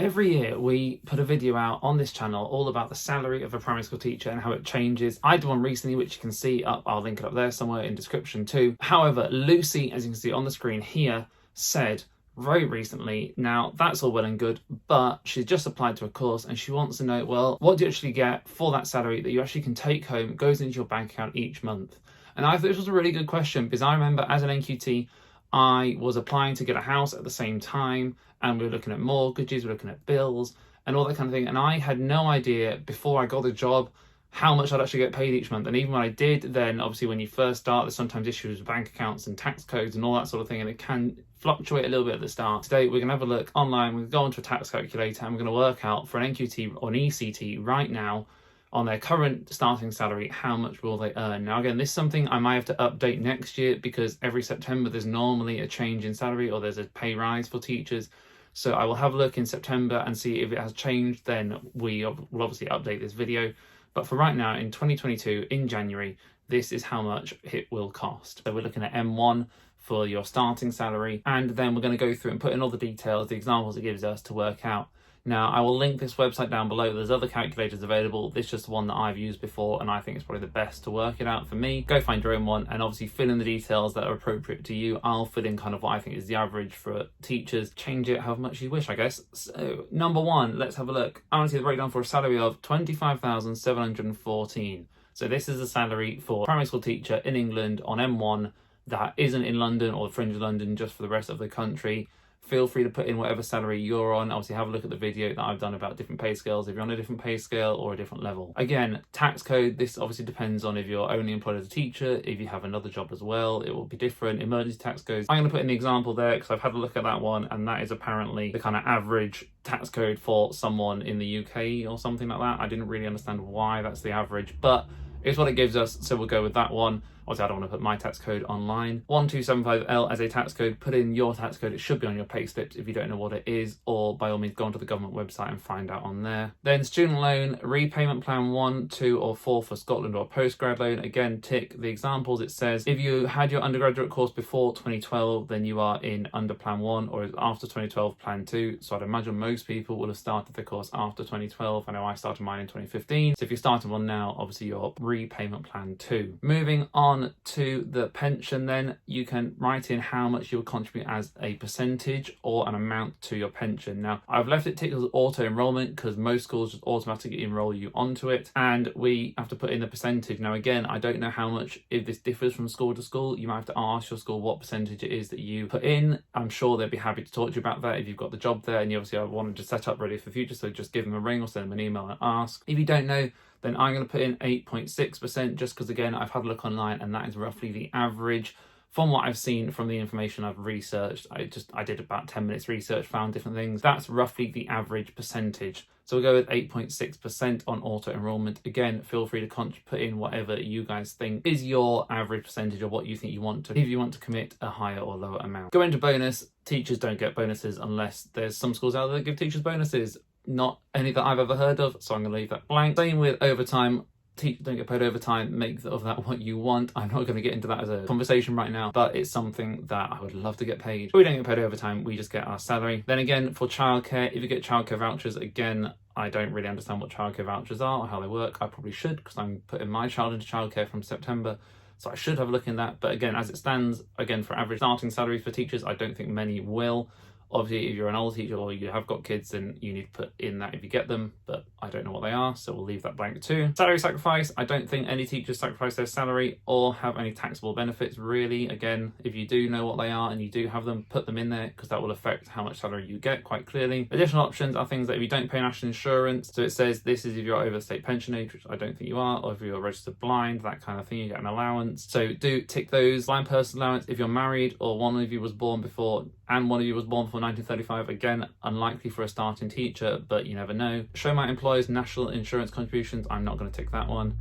Every year we put a video out on this channel all about the salary of a primary school teacher and how it changes. I did one recently which you can see up, I'll link it up there somewhere in description too. However, Lucy, as you can see on the screen here, said very recently, now that's all well and good, but she's just applied to a course and she wants to know, well, what do you actually get for that salary that you actually can take home, goes into your bank account each month? And I thought this was a really good question because I remember as an NQT, I was applying to get a house at the same time, and we were looking at mortgages, we were looking at bills and all that kind of thing. And I had no idea before I got the job how much I'd actually get paid each month. And even when I did, then obviously when you first start, there's sometimes issues with bank accounts and tax codes and all that sort of thing, and it can fluctuate a little bit at the start. Today we're going to have a look online, we're going to go onto a tax calculator and we're going to work out for an NQT or an ECT right now on their current starting salary, how much will they earn. Now again, this is something I might have to update next year because every September there's normally a change in salary or there's a pay rise for teachers. So I will have a look in September and see if it has changed, then we will obviously update this video. But for right now, in 2022, in January, this is how much it will cost. So we're looking at M1 for your starting salary, and then we're going to go through and put in all the details, the examples it gives us to work out. Now, I will link this website down below. There's other calculators available. This is just the one that I've used before, and I think it's probably the best to work it out for me. Go find your own one and obviously fill in the details that are appropriate to you. I'll fill in kind of what I think is the average for teachers. Change it however much you wish, I guess. So, number one, let's have a look. I want to see the breakdown for a salary of £25,714. So this is a salary for a primary school teacher in England on M1 that isn't in London or the fringe of London, just for the rest of the country. Feel free to put in whatever salary you're on. Obviously, have a look at the video that I've done about different pay scales, if you're on a different pay scale or a different level. Again, tax code, this obviously depends on if you're only employed as a teacher, if you have another job as well, it will be different. Emergency tax codes, I'm going to put in the example there because I've had a look at that one, and that is apparently the kind of average tax code for someone in the UK or something like that. I didn't really understand why that's the average, but it's what it gives us, so we'll go with that one. Obviously, I don't want to put my tax code online. 1275L as a tax code. Put in your tax code. It should be on your pay slips if you don't know what it is, or by all means go onto the government website and find out on there. Then student loan, repayment plan 1, 2 or 4 for Scotland or postgrad loan. Again, tick the examples. It says if you had your undergraduate course before 2012, then you are in under plan 1, or after 2012 plan 2. So I'd imagine most people will have started the course after 2012. I know I started mine in 2015. So if you're starting one now, obviously you're repayment plan 2. Moving on to the pension, then you can write in how much you'll contribute as a percentage or an amount to your pension. Now, I've left it ticked as auto enrollment because most schools just automatically enroll you onto it, and we have to put in the percentage. Now, again, I don't know how much, if this differs from school to school. You might have to ask your school what percentage it is that you put in. I'm sure they'd be happy to talk to you about that if you've got the job there and you obviously wanted to set up ready for the future. So just give them a ring or send them an email and ask. If you don't know, then I'm going to put in 8.6% just because, again, I've had a look online and that is roughly the average from what I've seen from the information I've researched. I did about 10 minutes research, found different things. That's roughly the average percentage. So we'll go with 8.6% on auto enrollment. Again, feel free to put in whatever you guys think is your average percentage or what you think you want to, if you want to commit a higher or lower amount. Go into bonus. Teachers don't get bonuses unless there's some schools out there that give teachers bonuses. Not any that I've ever heard of, so I'm going to leave that blank. Same with overtime. Teachers don't get paid overtime. Make of that what you want. I'm not going to get into that as a conversation right now, but it's something that I would love to get paid. But we don't get paid overtime, we just get our salary. Then again, for childcare, if you get childcare vouchers, again, I don't really understand what childcare vouchers are or how they work. I probably should, because I'm putting my child into childcare from September, so I should have a look in that. But again, as it stands, again, for average starting salaries for teachers, I don't think many will. Obviously, if you're an old teacher or you have got kids, then you need to put in that if you get them, but I don't know what they are, so we'll leave that blank too. Salary sacrifice, I don't think any teachers sacrifice their salary or have any taxable benefits, really. Again, if you do know what they are and you do have them, put them in there, because that will affect how much salary you get quite clearly. Additional options are things that if you don't pay national insurance, so it says this is if you're over state pension age, which I don't think you are, or if you're registered blind, that kind of thing, you get an allowance. So do tick those. Blind person allowance, if you're married or one of you was born before, and one of you was born before 1935, again, unlikely for a starting teacher, but you never know. Show my employers national insurance contributions, I'm not going to tick that one.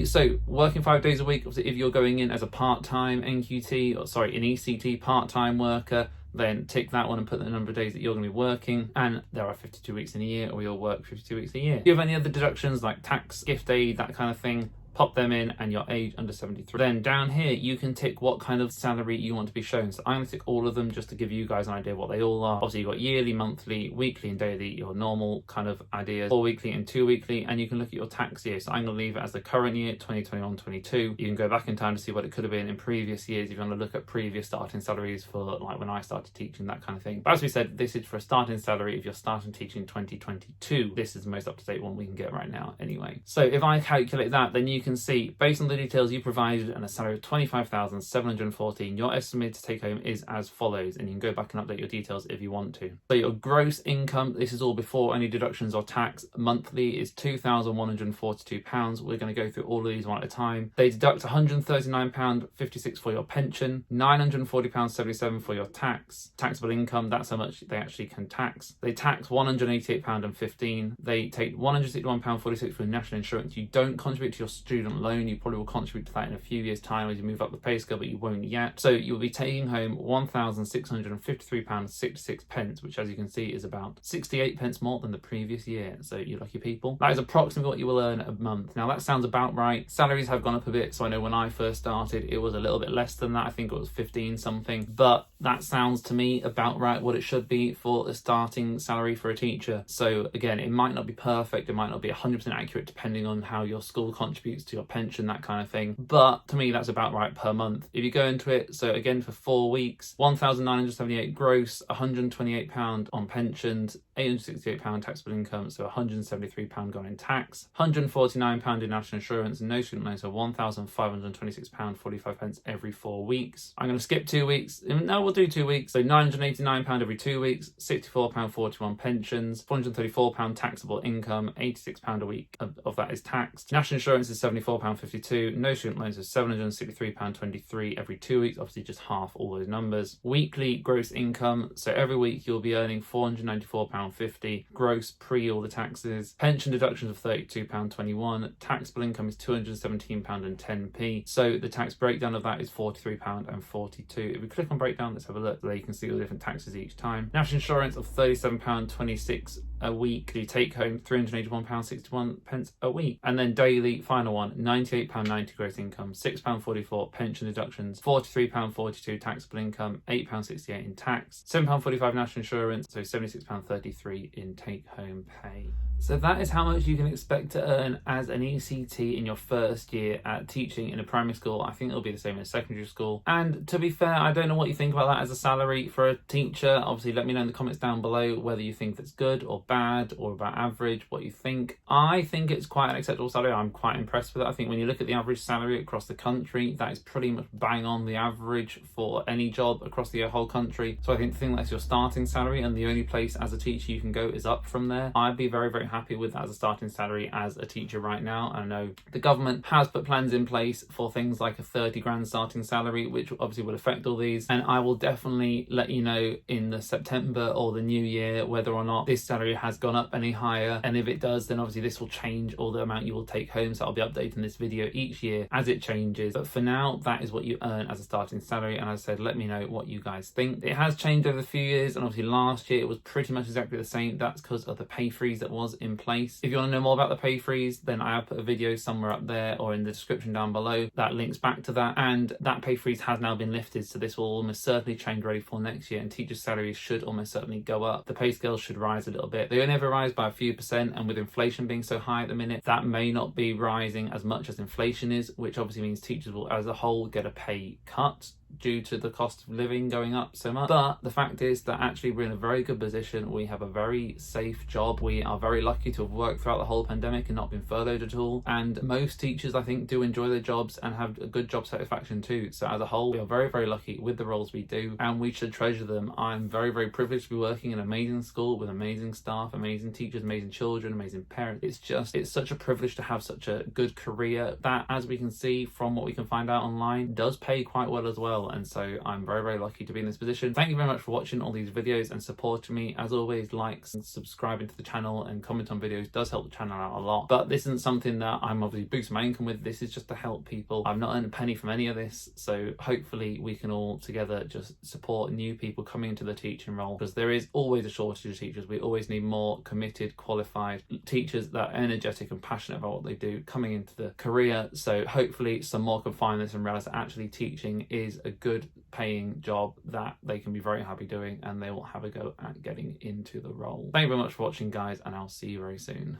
So working 5 days a week, obviously if you're going in as a part-time NQT, or sorry, an ECT part-time worker, then tick that one and put the number of days that you're going to be working, and there are 52 weeks in a year, or you'll work 52 weeks a year. If you have any other deductions like tax, gift aid, that kind of thing, pop them in, and your age under 73. Then down here you can tick what kind of salary you want to be shown. So I'm going to tick all of them just to give you guys an idea what they all are. Obviously you've got yearly, monthly, weekly and daily, your normal kind of ideas, 4 weekly and 2 weekly, and you can look at your tax year. So I'm going to leave it as the current year, 2021-22. You can go back in time to see what it could have been in previous years if you want to look at previous starting salaries for like when I started teaching, that kind of thing. But as we said, this is for a starting salary if you're starting teaching 2022. This is the most up-to-date one we can get right now anyway. So if I calculate that, then you can see based on the details you provided and a salary of 25,714, your estimated take home is as follows, and you can go back and update your details if you want to. So your gross income, this is all before any deductions or tax, monthly is £2,142. We're going to go through all of these one at a time. They deduct £139.56 for your pension, £940.77 for your taxable income. That's how much they actually can tax. They tax £188.15. They take £161.46 for national insurance. You don't contribute to your student loan. You probably will contribute to that in a few years' time as you move up the pay scale, but you won't yet. So you'll be taking home £1,653.66, which as you can see is about 68 pence more than the previous year. So you lucky people. That is approximately what you will earn a month. Now that sounds about right. Salaries have gone up a bit. So I know when I first started, it was a little bit less than that. I think it was 15 something, but that sounds to me about right what it should be for a starting salary for a teacher. So again, it might not be perfect. It might not be 100% accurate depending on how your school contributes to your pension, that kind of thing. But to me, that's about right per month. If you go into it, so again, for 4 weeks, £1,978 gross, £128 on pensions, £868 taxable income, so £173 gone in tax, £149 in national insurance, and no student loans, so £1,526.45 every 4 weeks. I'm going to skip 2 weeks. No, we'll do 2 weeks. So £989 every 2 weeks, £64.41 pensions, £434 taxable income, £86 a week of that is taxed. National insurance is £74.52, no student loans is £763.23 every 2 weeks, obviously just half all those numbers. Weekly gross income, so every week you'll be earning £494.50 gross pre all the taxes. Pension deductions of £32.21, taxable income is £217.10. So the tax breakdown of that is £43.42. If we click on breakdown, let's have a look. There you can see all the different taxes each time. National insurance of £37.26 a week. You take home £381.61 a week. And then daily, final one, £98.90 gross income, £6.44 pension deductions, £43.42 taxable income, £8.68 in tax, £7.45 national insurance, so £76.33 in take home pay. So that is how much you can expect to earn as an ECT in your first year at teaching in a primary school. I think it'll be the same in secondary school. And to be fair, I don't know what you think about that as a salary for a teacher. Obviously, let me know in the comments down below whether you think that's good or bad or about average, what you think. I think it's quite an acceptable salary. I'm quite impressed with it. I think when you look at the average salary across the country, that is pretty much bang on the average for any job across the whole country. So I think that's your starting salary, and the only place as a teacher you can go is up from there. I'd be very, very happy with that as a starting salary as a teacher right now. I know the government has put plans in place for things like a 30 grand starting salary, which obviously will affect all these, and I will definitely let you know in the September or the new year whether or not this salary has gone up any higher, and if it does, then obviously this will change all the amount you will take home. So I'll be updating this video each year as it changes, but for now that is what you earn as a starting salary. And as I said, let me know what you guys think. It has changed over a few years, and obviously last year it was pretty much exactly the same. That's because of the pay freeze that was in place. If you want to know more about the pay freeze, then I have put a video somewhere up there or in the description down below that links back to that, and that pay freeze has now been lifted, so this will almost certainly change ready for next year, and teachers' salaries should almost certainly go up. The pay scales should rise a little bit. They only ever rise by a few percent, and with inflation being so high at the minute, that may not be rising as much as inflation is, which obviously means teachers will as a whole get a pay cut due to the cost of living going up so much. But the fact is that actually we're in a very good position. We have a very safe job. We are very lucky to have worked throughout the whole pandemic and not been furloughed at all. And most teachers, I think, do enjoy their jobs and have a good job satisfaction too. So as a whole, we are very, very lucky with the roles we do, and we should treasure them. I'm very, very privileged to be working in an amazing school with amazing staff, amazing teachers, amazing children, amazing parents. It's such a privilege to have such a good career that, as we can see from what we can find out online, does pay quite well as well. well, and so I'm very, very lucky to be in this position. Thank you very much for watching all these videos and supporting me. As always, likes and subscribing to the channel and comment on videos does help the channel out a lot, but this isn't something that I'm obviously boosting my income with. This is just to help people. I've not earned a penny from any of this, so hopefully we can all together just support new people coming into the teaching role, because there is always a shortage of teachers. We always need more committed, qualified teachers that are energetic and passionate about what they do coming into the career. So hopefully some more can find this and realize that actually teaching is a good paying job that they can be very happy doing, and they will have a go at getting into the role. Thank you very much for watching, guys, and I'll see you very soon.